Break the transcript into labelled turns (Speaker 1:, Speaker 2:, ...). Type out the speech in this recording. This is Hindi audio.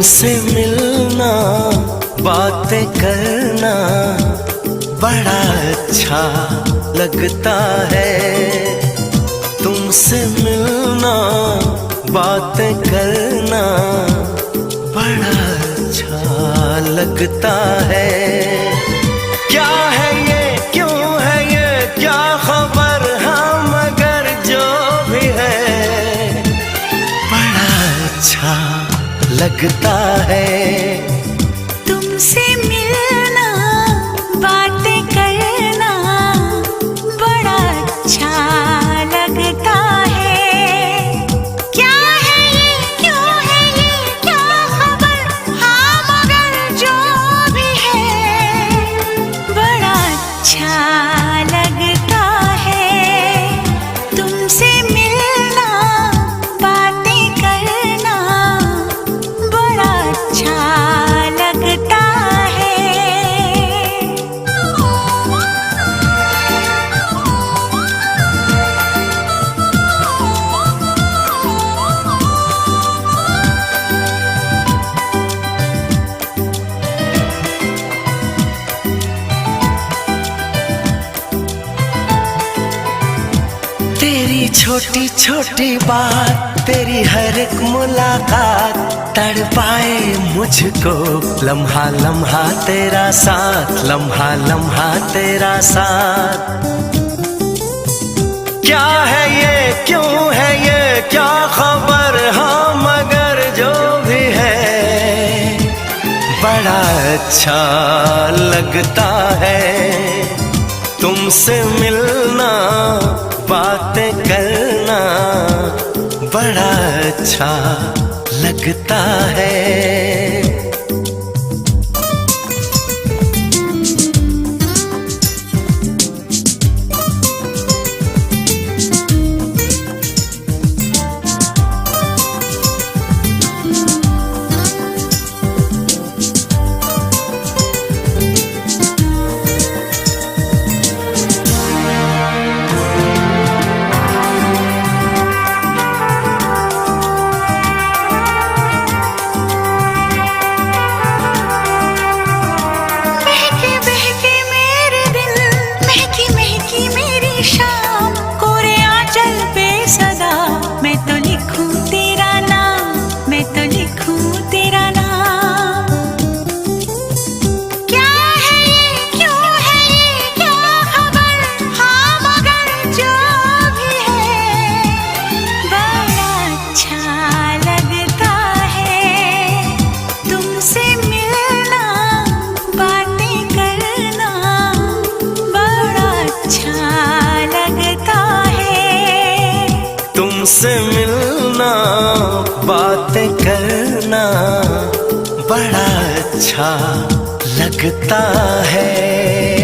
Speaker 1: तुमसे मिलना, बातें करना बड़ा अच्छा लगता है। तुमसे मिलना, बातें करना बड़ा अच्छा लगता है। क्या है ये, क्यों है ये, क्या खबर, हाँ मगर जो भी है बड़ा अच्छा लगता है।
Speaker 2: तुमसे मिलना, बातें करना बड़ा अच्छा लगता है। क्या है ये, क्यों है ये, क्या खबर, हाँ मगर जो भी है बड़ा अच्छा लगता है। तुमसे मिलना, बातें करना बड़ा अच्छा लगता है।
Speaker 1: तेरी छोटी छोटी बात, तेरी हर एक मुलाकात तड़पाए मुझको। लम्हा लम्हा तेरा साथ, लम्हा लम्हा तेरा साथ। क्या है ये, क्यों है ये, क्या खबर, हाँ मगर जो भी है बड़ा अच्छा लगता है। तुमसे मिलना, बातें करना बड़ा अच्छा लगता है। तुमसे मिलना, बातें करना बड़ा अच्छा लगता है।